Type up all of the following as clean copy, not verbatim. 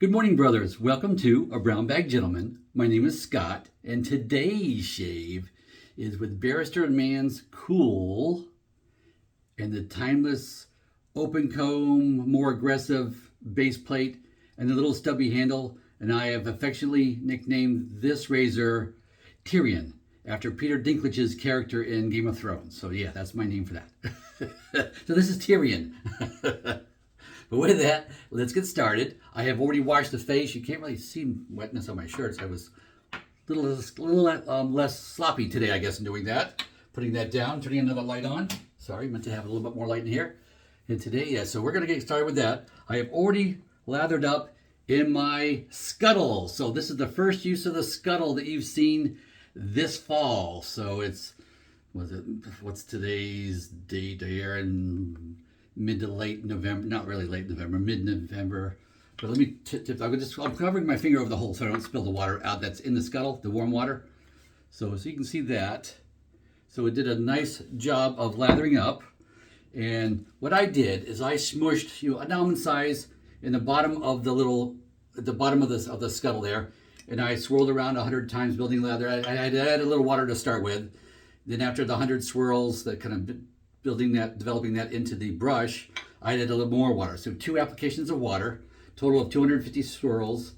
Good morning, brothers. Welcome to A Brown Bag Gentleman. My name is Scott, and today's shave is with Barrister and Mann's Cool and the timeless open comb, more aggressive base plate, and the little stubby handle. And I have affectionately nicknamed this razor Tyrion, after Peter Dinklage's character in Game of Thrones. So yeah, that's my name for that. So this is Tyrion. But with that, let's get started. I have already washed the face. You can't really see wetness on my shirts. I was a little less sloppy today, I guess, in doing that. Putting that down, turning another light on. Sorry, meant to have a little bit more light in here. And today, yeah, so we're going to get started with that. I have already lathered up in my scuttle. So this is the first use of the scuttle that you've seen this fall. So what's today's date here? And mid to late November, not really late November, mid-November. But let me I'm covering my finger over the hole so I don't spill the water out that's in the scuttle, the warm water. So you can see that. So it did a nice job of lathering up. And what I did is I smushed an almond size in the bottom of the scuttle there. And I swirled around 100 times building lather. I had added a little water to start with. Then after the 100 swirls, that kind of developing that into the brush, I added a little more water. So 2 applications of water, total of 250 swirls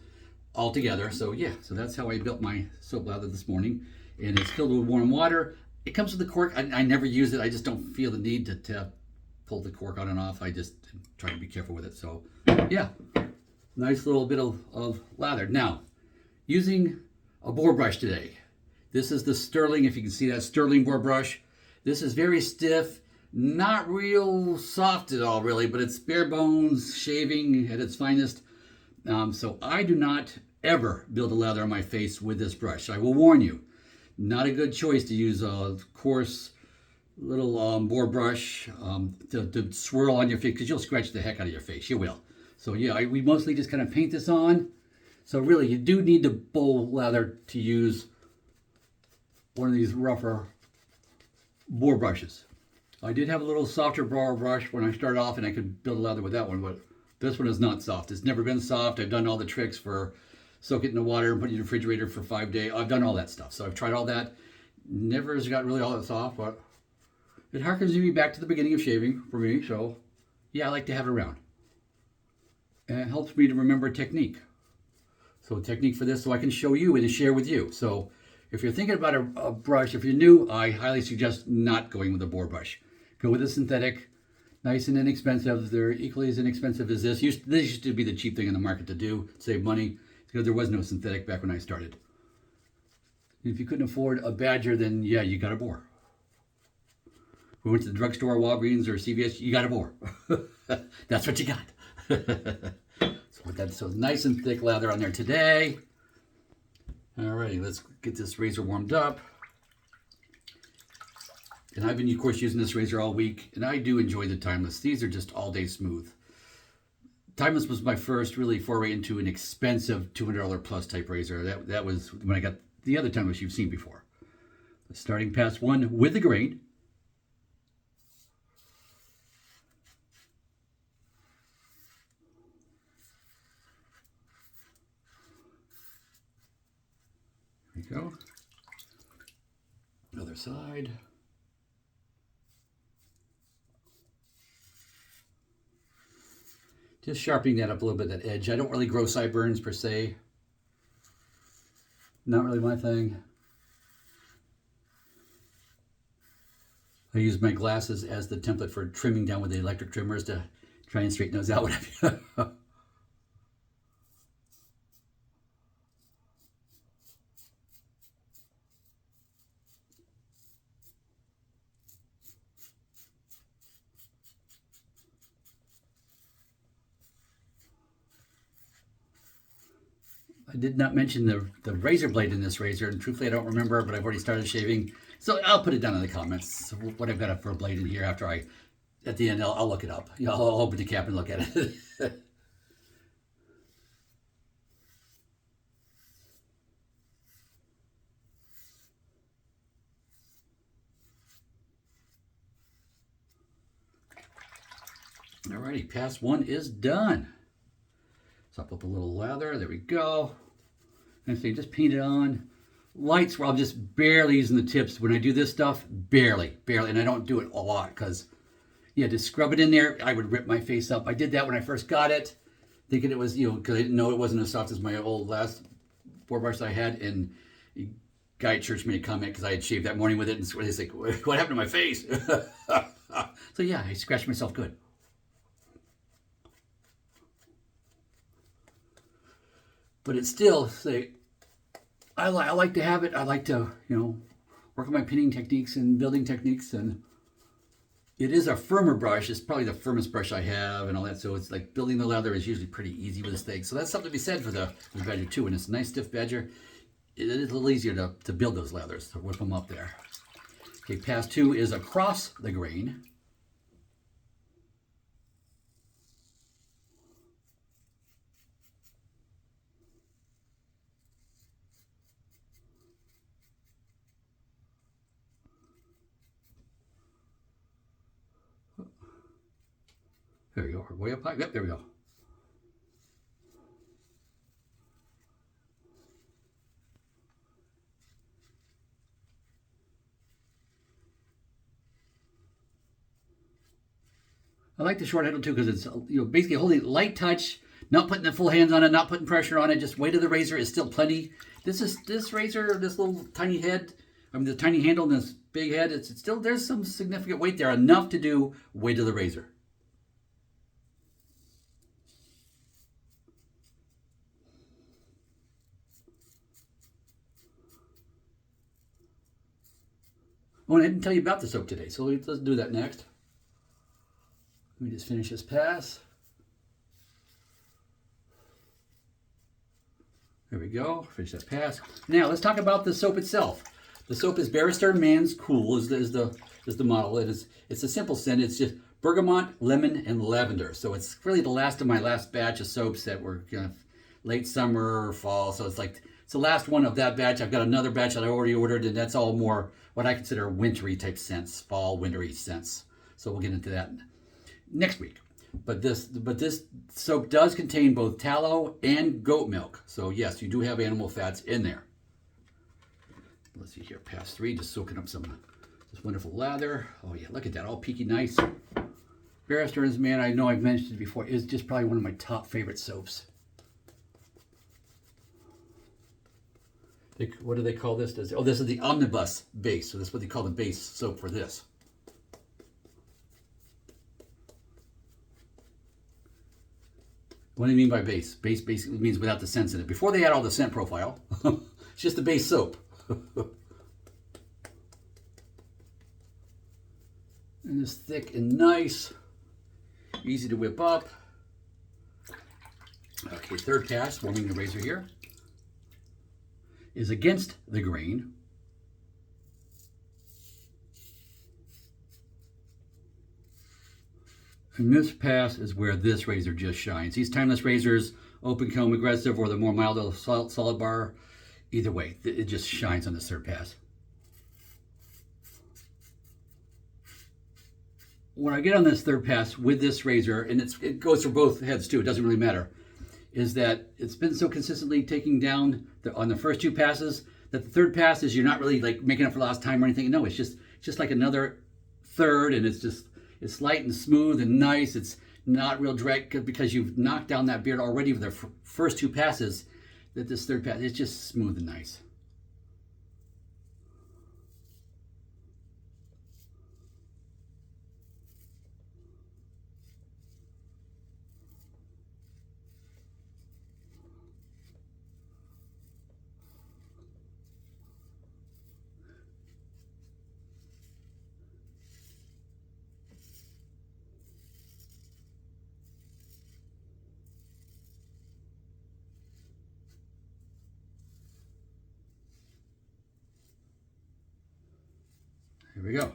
altogether. So yeah, so that's how I built my soap lather this morning. And it's filled with warm water. It comes with the cork. I never use it. I just don't feel the need to pull the cork on and off. I just try to be careful with it. So yeah, nice little bit of lather. Now, using a boar brush today. This is the Sterling, if you can see that, Sterling boar brush. This is very stiff. Not real soft at all, really, but it's bare bones shaving at its finest. So I do not ever build a lather on my face with this brush. I will warn you, not a good choice to use a coarse little boar brush to swirl on your face, because you'll scratch the heck out of your face. You will. So yeah, we mostly just kind of paint this on. So really, you do need the bowl lather to use one of these rougher boar brushes. I did have a little softer boar brush when I started off, and I could build a lather with that one, but this one is not soft. It's never been soft. I've done all the tricks for soak it in the water and put it in the refrigerator for 5 days. I've done all that stuff. So I've tried all that. Never has got really all that soft, but it harkens me back to the beginning of shaving for me. So yeah, I like to have it around. And it helps me to remember technique. So technique for this so I can show you and share with you. So if you're thinking about a brush, if you're new, I highly suggest not going with a boar brush. Go with a synthetic, nice and inexpensive. They're equally as inexpensive as this. This used to be the cheap thing in the market to do, save money, because there was no synthetic back when I started. If you couldn't afford a Badger, then yeah, you got a boar. If we went to the drugstore, Walgreens, or CVS, you got a boar. That's what you got. So nice and thick lather on there today. Alrighty, let's get this razor warmed up. And I've been, of course, using this razor all week, and I do enjoy the Timeless. These are just all day smooth. Timeless was my first really foray into an expensive $200 plus type razor. That was when I got the other Timeless you've seen before. Starting pass 1 with the grain. There we go. Other side. Just sharpening that up a little bit, that edge. I don't really grow sideburns per se. Not really my thing. I use my glasses as the template for trimming down with the electric trimmers to try and straighten those out. I did not mention the razor blade in this razor, and truthfully I don't remember, but I've already started shaving. So I'll put it down in the comments, what I've got for a blade in here after at the end, I'll look it up. I'll open the cap and look at it. Alrighty, pass 1 is done. So I'll put a little lather. There we go. And so you just paint it on. Lights where I'm just barely using the tips. When I do this stuff, barely. And I don't do it a lot because, yeah, to scrub it in there, I would rip my face up. I did that when I first got it, thinking it was, because I didn't know it wasn't as soft as my old last board brush I had. And a guy at church made a comment because I had shaved that morning with it. And he's like, what happened to my face? So yeah, I scratched myself good. But it's still, say, I like to have it. I like to, work on my pinning techniques and building techniques. And it is a firmer brush. It's probably the firmest brush I have and all that. So it's like building the leather is usually pretty easy with this thing. So that's something to be said for the Badger too. And it's a nice stiff Badger. It is a little easier to build those leathers, to whip them up there. Okay, pass 2 is across the grain. There we go. Way up high. Yep, there we go. I like the short handle too because it's basically holding light touch, not putting the full hands on it, not putting pressure on it. Just weight of the razor is still plenty. This razor, this little tiny head, the tiny handle and this big head. It's still, there's some significant weight there, enough to do weight of the razor. Oh, and I didn't tell you about the soap today, so let's do that next. Let me just finish this pass. There we go, finish that pass. Now let's talk about the soap itself. The soap is Barrister and Mann Cool is the model. It's a simple scent. It's just bergamot, lemon, and lavender. So it's really the last of my last batch of soaps that were late summer or fall. So it's the last one of that batch. I've got another batch that I already ordered, and that's all more what I consider wintry type scents, fall, wintry scents. So we'll get into that next week. But this soap does contain both tallow and goat milk. So yes, you do have animal fats in there. Let's see here, pass 3, just soaking up some of this wonderful lather. Oh yeah, look at that, all peaky nice. Barrister and Mann, I know I've mentioned it before, is just probably one of my top favorite soaps. What do they call this? This is the omnibus base. So that's what they call the base soap for this. What do you mean by base? Base basically means without the scents in it. Before they had all the scent profile, it's just a base soap. And it's thick and nice, easy to whip up. Okay, third pass, warming the razor here, is against the grain. And this pass is where this razor just shines. These timeless razors, open comb, aggressive, or the more mild solid bar, either way, it just shines on this third pass. When I get on this third pass with this razor, and it goes for both heads too, it doesn't really matter, is that it's been so consistently taking down on the first 2 passes that the third pass is you're not really like making up for lost time or anything. No, it's just like another third, and it's light and smooth and nice. It's not real drag because you've knocked down that beard already with the first 2 passes. That this third pass, it's just smooth and nice. Here we go.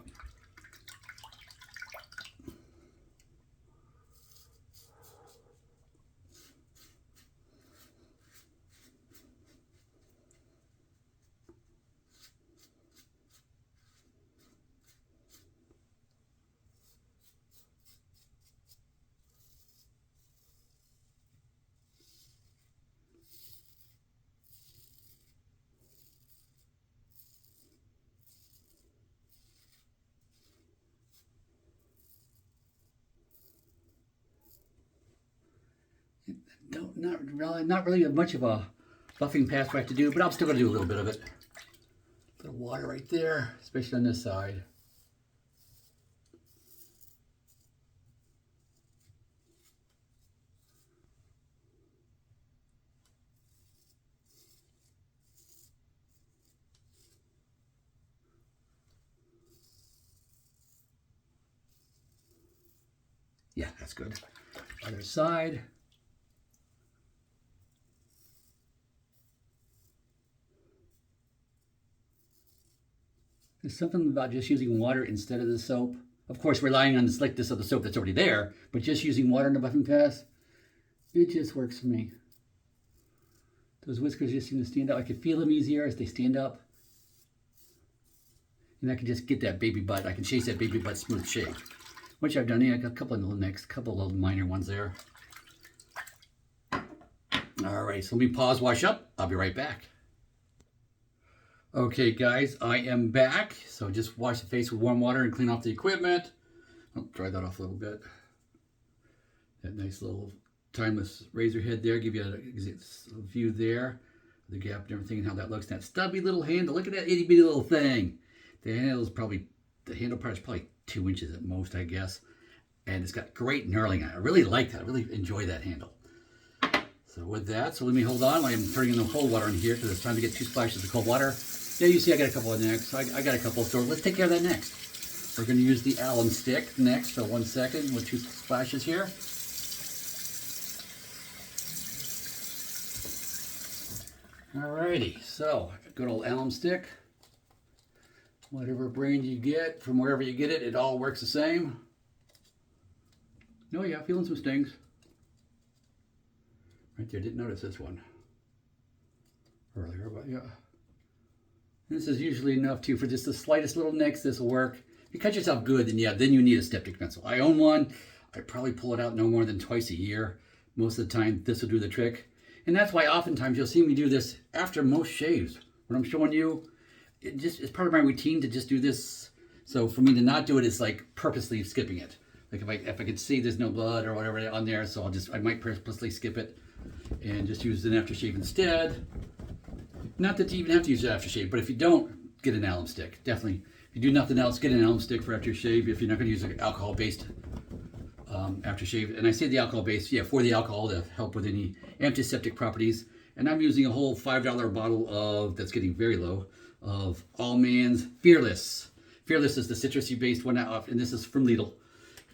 Not really much of a buffing pass I have to do, but I'm still going to do a little bit of it. A little water right there, especially on this side. Yeah, that's good. Other side. There's something about just using water instead of the soap. Of course, relying on the slickness of the soap that's already there, but just using water in the buffing pass, it just works for me. Those whiskers just seem to stand up. I can feel them easier as they stand up. And I can just get that baby butt. I can chase that baby butt smooth shave, which I've done. Yeah, I got a couple of little couple of little minor ones there. All right, so let me pause, wash up. I'll be right back. Okay, guys, I am back. So just wash the face with warm water and clean off the equipment. I'll dry that off a little bit. That nice little timeless razor head there. Give you a view there. The gap and everything and how that looks. That stubby little handle. Look at that itty bitty little thing. The handle part is probably 2 inches at most, I guess. And it's got great knurling on it. I really like that. I really enjoy that handle. So with that, so let me hold on. I'm turning in the cold water in here because it's time to get 2 splashes of cold water. Yeah, you see I got a couple of next. So I got a couple, so let's take care of that next. We're going to use the alum stick next, so 1 second with 2 splashes here. Alrighty, so good old alum stick. Whatever brand you get, from wherever you get it, it all works the same. Oh yeah, feeling some stings. Right there, didn't notice this one earlier, but yeah. This is usually enough too for just the slightest little nicks. This will work. If you cut yourself good, then yeah, then you need a step-tick pencil. I own one. I probably pull it out no more than twice a year. Most of the time, this will do the trick. And that's why oftentimes you'll see me do this after most shaves. When I'm showing you, it's part of my routine to just do this. So for me to not do it is like purposely skipping it. Like if I could see there's no blood or whatever on there, so I might purposely skip it and just use an aftershave instead. Not that you even have to use an aftershave, but if you don't, get an alum stick. Definitely. If you do nothing else, get an alum stick for aftershave if you're not going to use an alcohol-based aftershave. And I say the alcohol-based, yeah, for the alcohol to help with any antiseptic properties. And I'm using a whole $5 bottle of, that's getting very low, of AllMan's Fearless. Fearless is the citrusy-based one, and this is from Lidl.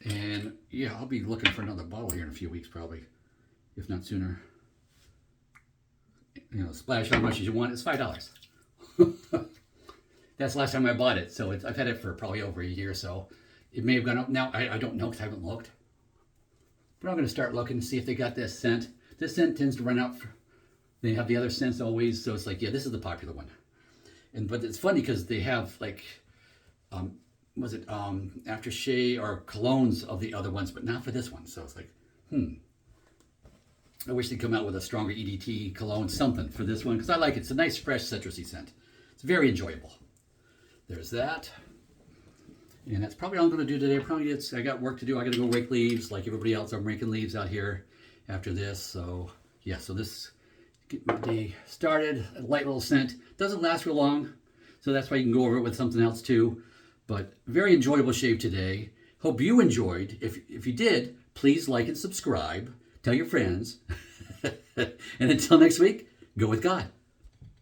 And yeah, I'll be looking for another bottle here in a few weeks probably, if not sooner. You know, splash how much as you want. It's $5. That's the last time I bought it, so I've had it for probably over a year, so it may have gone up. Now, I don't know because I haven't looked. But I'm going to start looking to see if they got this scent. This scent tends to run out. They have the other scents always, so it's like, yeah, this is the popular one. But it's funny because they have like, aftershave or colognes of the other ones, but not for this one. So it's like, I wish they'd come out with a stronger EDT cologne, something for this one, because I like it. It's a nice, fresh, citrusy scent. It's very enjoyable. There's that. And that's probably all I'm going to do today. I got work to do. I got to go rake leaves like everybody else. I'm raking leaves out here after this. So, yeah, so this, get my day started. A light little scent. Doesn't last real long, so that's why you can go over it with something else too. But very enjoyable shave today. Hope you enjoyed. If you did, please like and subscribe. Tell your friends. And until next week, go with God.